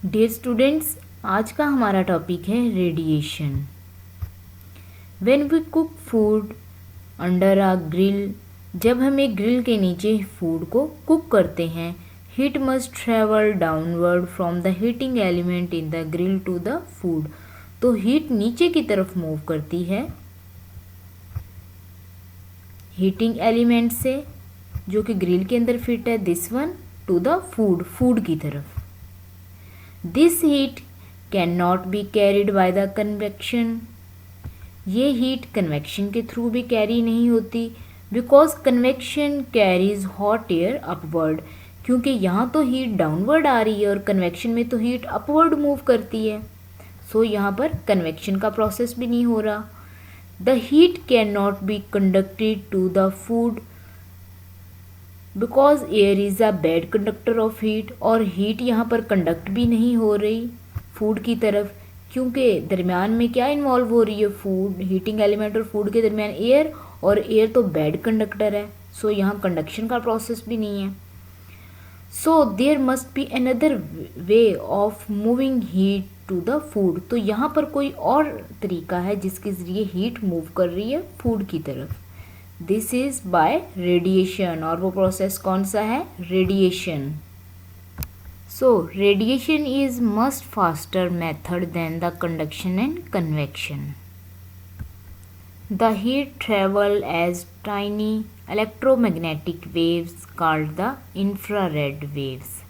Dear students, आज का हमारा टॉपिक है radiation. When we cook food under a grill, जब हम एक ग्रिल के नीचे फूड को कुक करते हैं, heat must travel downward from the heating element in the grill to the food. तो हीट नीचे की तरफ मूव करती है हीटिंग एलिमेंट से, जो कि ग्रिल के अंदर फिट है, this one, to the food की तरफ। This heat can not be carried by the convection. ये हीट कन्वेक्शन के थ्रू भी कैरी नहीं होती, because convection carries hot air upward, क्योंकि यहाँ तो हीट डाउनवर्ड आ रही है और कन्वेक्शन में तो हीट अपवर्ड मूव करती है। सो यहाँ पर कन्वेक्शन का प्रोसेस भी नहीं हो रहा। The heat can not be conducted to the food because air is a bad conductor of heat, और हीट यहाँ पर कंडक्ट भी नहीं हो रही फूड की तरफ, क्योंकि दरमियान में क्या इन्वॉल्व हो रही है, फूड, हीटिंग एलिमेंट और फूड के दरमियान एयर, और एयर तो बैड कंडक्टर है। सो यहाँ कंडक्शन का प्रोसेस भी नहीं है। So there must be another way of moving heat to the food. तो यहाँ पर कोई और तरीका है जिसके ज़रिए हीट मूव कर रही है फूड की तरफ। दिस इज बाय रेडिएशन, और वो प्रोसेस कौन सा है, radiation. So radiation is much faster method than the conduction and convection. The heat travel as tiny electromagnetic waves called the infrared waves.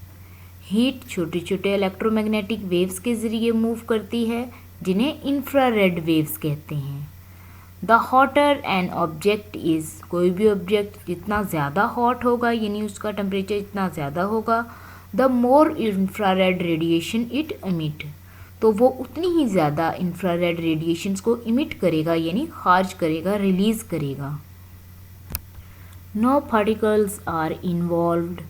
Heat छोटे छोटे इलेक्ट्रोमैग्नेटिक वेव्स के ज़रिए move करती है, जिन्हें इंफ्रारेड वेव्स कहते हैं। The hotter an object is, कोई भी ऑब्जेक्ट जितना ज़्यादा हॉट होगा, यानी उसका टेम्परेचर जितना ज़्यादा होगा, the more infrared radiation it emit, तो वो उतनी ही ज़्यादा इंफ्रारेड रेडिएशंस को इमिट करेगा, यानी खारिज करेगा, रिलीज़ करेगा। No particles are involved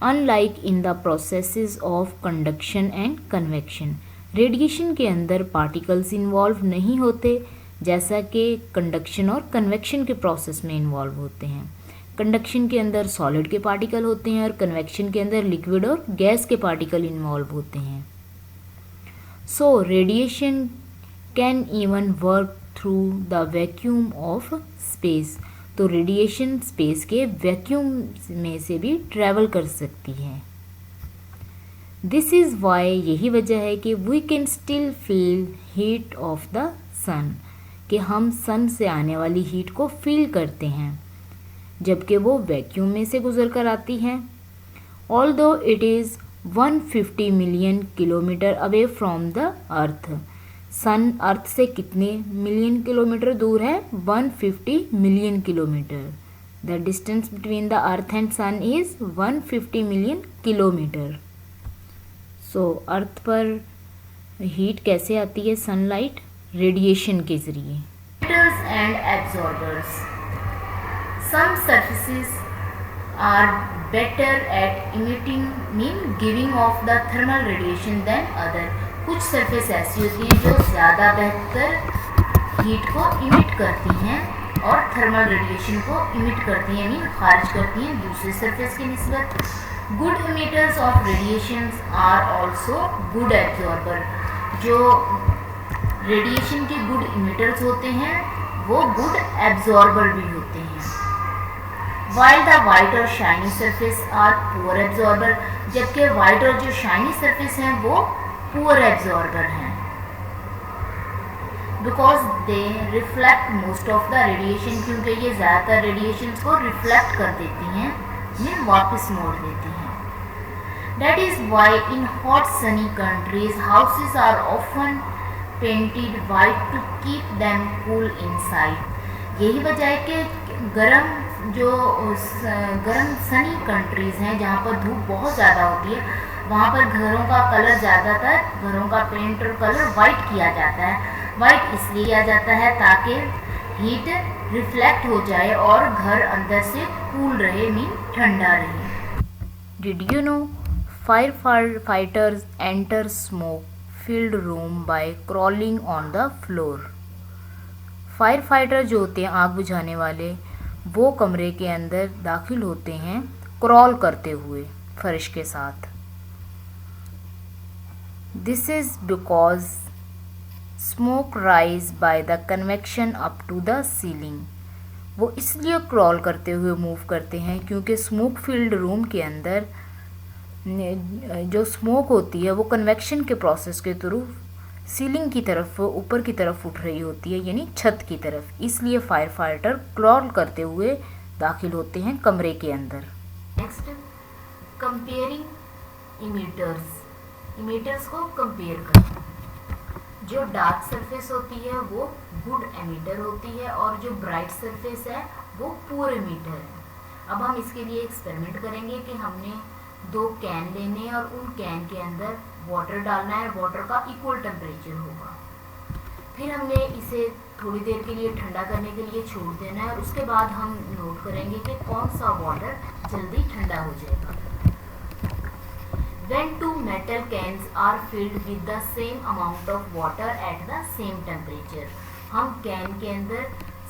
unlike in the processes of conduction and convection. Radiation के अंदर पार्टिकल्स इन्वॉल्व नहीं होते, जैसा कि कंडक्शन और कन्वेक्शन के प्रोसेस में इन्वॉल्व होते हैं। कंडक्शन के अंदर सॉलिड के पार्टिकल होते हैं और कन्वेक्शन के अंदर लिक्विड और गैस के पार्टिकल इन्वॉल्व होते हैं। So radiation can even work through the vacuum of space. तो रेडिएशन स्पेस के वैक्यूम में से भी ट्रैवल कर सकती है। दिस इज़ वाई, यही वजह है कि we can still feel heat of the sun, कि हम सन से आने वाली हीट को फील करते हैं जबकि वो वैक्यूम में से गुजर कर आती है। Although it is 150 million kilometre away from the earth. Sun earth से कितने मिलियन किलोमीटर दूर है, 150 million kilometre. The distance between the earth and sun is 150 million kilometre. So earth पर हीट कैसे आती है, सनलाइट, रेडिएशन के जरिए। Emitters and absorbers. Some surfaces are better at emitting, mean giving off the thermal radiation than other. कुछ surface ऐसी होती हैं जो ज़्यादा बेहतर हीट को इमिट करती हैं और थर्मल रेडिएशन को इमिट करती हैं, मीन खारिज करती हैं दूसरे सरफेस की निस्बत। Good emitters of radiations are also good absorber. जो रेडिएशन के गुड इमिटर्स होते हैं वो गुड एब्जॉर्बर भी होते हैं। वाइल द वाइट और shiny surface are poor absorber, जबकि वाइट और जो शाइनी सरफेस हैं वो पुअर एब्जॉर्बर हैं, because they reflect most of the radiation, क्योंकि ये ज़्यादातर रेडिएशन को रिफ्लेक्ट कर देती हैं, इन्हें वापस मोड़ देती हैं। That is why in hot sunny countries houses are often painted white to keep them cool inside. यही वजह है कि गर्म सनी कंट्रीज़ हैं जहाँ पर धूप बहुत ज़्यादा होती है, वहाँ पर घरों का कलर, ज़्यादातर घरों का पेंट और कलर वाइट किया जाता है। वाइट इसलिए किया जाता है ताकि हीट रिफ्लेक्ट हो जाए और घर अंदर से कूल रहे, मीन ठंडा रहे। Did you know fire fighters enter smoke filled room by crawling on the floor। Fire fighter जो होते हैं, आग बुझाने वाले, वो कमरे के अंदर दाखिल होते हैं क्रॉल करते हुए फर्श के साथ। This is because smoke rise by the convection up to the ceiling. वो इसलिए क्रॉल करते हुए मूव करते हैं क्योंकि स्मोक फील्ड रूम के अंदर जो स्मोक होती है वो कन्वेक्शन के प्रोसेस के थ्रू सीलिंग की तरफ, ऊपर की तरफ उठ रही होती है, यानी छत की तरफ। इसलिए फायर फाइटर क्रॉल करते हुए दाखिल होते हैं कमरे के अंदर। Next, comparing emitters. इमीटर्स को कंपेयर करना। जो डार्क सरफेस होती है वो गुड एमिटर होती है और जो ब्राइट सरफेस है वो पुअर एमिटर है। अब हम इसके लिए एक्सपेरिमेंट करेंगे कि हमने 2 कैन लेने हैं और उन कैन के अंदर वाटर डालना है। वाटर का इक्वल टेम्परेचर होगा। फिर हमने इसे थोड़ी देर के लिए ठंडा करने के लिए छोड़ देना है और उसके बाद हम नोट करेंगे कि कौन सा वाटर जल्दी ठंडा हो जाएगा। When 2 metal cans are filled with the same amount of water at the same temperature, हम कैन के अंदर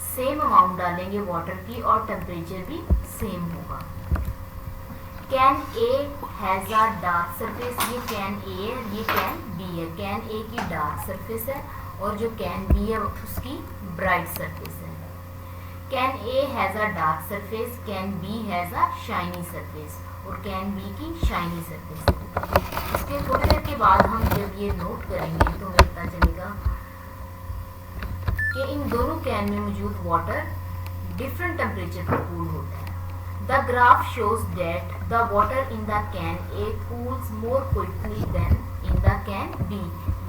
सेम अमाउंट डालेंगे वाटर की और टेम्परेचर भी सेम होगा। Can A has a dark surface, ये कैन ए है, ये कैन बी है। कैन ए की डार्क सरफेस है और जो कैन बी है उसकी ब्राइट सरफेस है। Can A has a dark surface, can be has a shiny surface और कैन बी की शाइनी सरफेस है। इसके थोड़ी देर के बाद हम जब ये नोट करेंगे तो हमें पता चलेगा कि इन दोनों कैन में मौजूद वाटर डिफरेंट टेम्परेचर पर कूल होता है। The graph shows that the water in the can A cools more quickly than in the can B.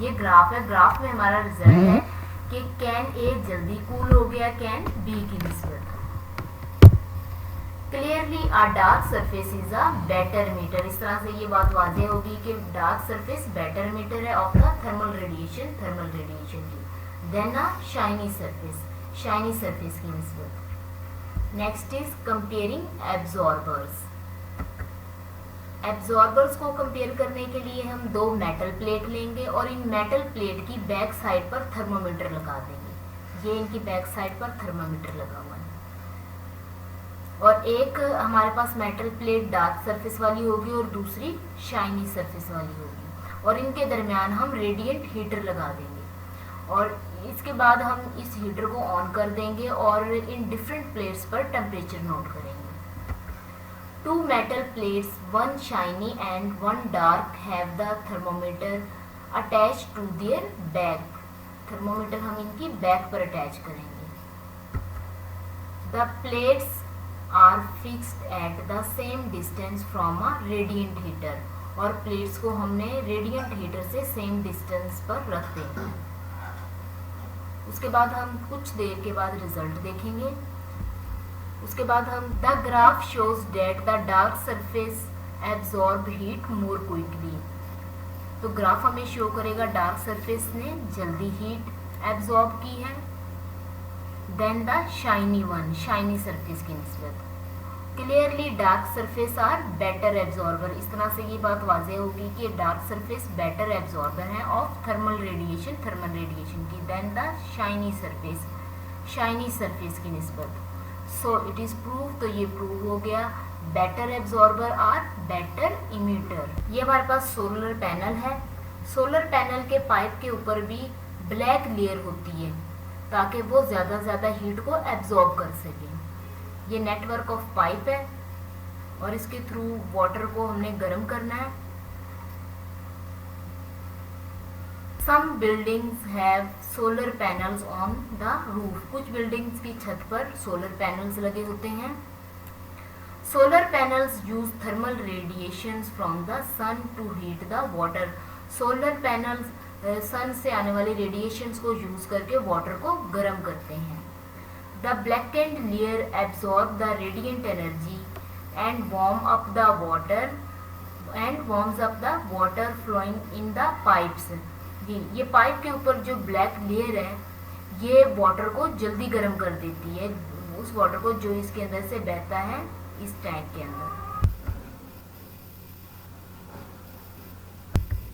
ये ग्राफ है। ग्राफ में हमारा रिजल्ट है कि कैन ए जल्दी कूल हो गया कैन बी की निस्बत। Clearly a dark surface is a better emitter. इस तरह से ये बात वाज़ेह होगी कि डार्क सरफेस बेटर मीटर है ऑफ द थर्मल रेडिएशन की देन अ शाइनी सरफेस की निस्बत। Next is comparing absorbers. Absorbers को कंपेयर करने के लिए हम 2 मेटल प्लेट लेंगे और इन मेटल प्लेट की बैक साइड पर थर्मोमीटर लगा देंगे। ये इनकी बैक साइड पर थर्मोमीटर लगा हुआ है और एक हमारे पास मेटल प्लेट डार्क सरफेस वाली होगी और दूसरी शाइनी सरफेस वाली होगी और इनके दरमियान हम रेडिएंट हीटर लगा देंगे और इसके बाद हम इस हीटर को ऑन कर देंगे और इन डिफरेंट प्लेट्स पर टेम्परेचर नोट करेंगे। 2 metal plates, 1 shiny and 1 dark have the thermometer attach to their back. Thermometer हम इनकी बैक पर अटैच करेंगे। The plates are fixed at the same distance from a radiant heater और plates को हमने radiant heater से same distance पर रख देंगे। उसके बाद हम कुछ देर के बाद रिजल्ट देखेंगे। उसके बाद हम the graph shows that the dark surface absorb heat more quickly. तो ग्राफ हमें शो करेगा डार्क सरफेस ने जल्दी हीट एब्जॉर्ब की है देन द शाइनी सरफेस की निस्बत। Clearly dark surface are better absorber. इस तरह से ये बात वाज़ेह होगी कि डार्क सरफेस बेटर एब्जॉर्बर है ऑफ थर्मल रेडिएशन की देन द शाइनी सरफेस की निस्बत। सो इट इज प्रूव, तो ये प्रूव हो गया better absorber are better emitter. ये हमारे पास सोलर पैनल है। सोलर पैनल के पाइप के ऊपर भी ब्लैक लेयर होती है ताकि वो ज़्यादा हीट को एब्जॉर्ब कर सके। ये नेटवर्क ऑफ पाइप है और इसके थ्रू वाटर को हमने गर्म करना है। Some buildings have solar panels on the roof. कुछ बिल्डिंग्स की छत पर सोलर पैनल्स लगे होते हैं। Solar panels use thermal radiations from the sun to heat the water. Solar panels sun से आने वाले रेडिएशंस को यूज करके वाटर को गर्म करते हैं। The blackened layer absorb the radiant energy and warms up the water flowing in the pipes. ये पाइप के ऊपर जो ब्लैक लेयर है ये वाटर को जल्दी गर्म कर देती है, उस वाटर को जो इसके अंदर से बहता है इस टैंक के अंदर।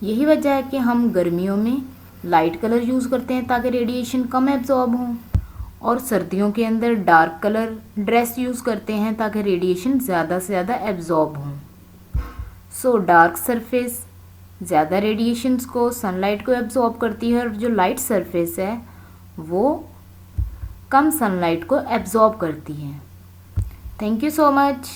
यही वजह है कि हम गर्मियों में लाइट कलर यूज़ करते हैं ताकि रेडिएशन कम एब्जॉर्ब हो और सर्दियों के अंदर डार्क कलर ड्रेस यूज़ करते हैं ताकि रेडिएशन ज़्यादा से ज़्यादा एब्जॉर्ब हो। सो डार्क सरफेस ज़्यादा रेडिएशंस को, सनलाइट को एब्जॉर्ब करती है, और जो लाइट सरफेस है वो कम सनलाइट को एब्जॉर्ब करती है। Thank you so much.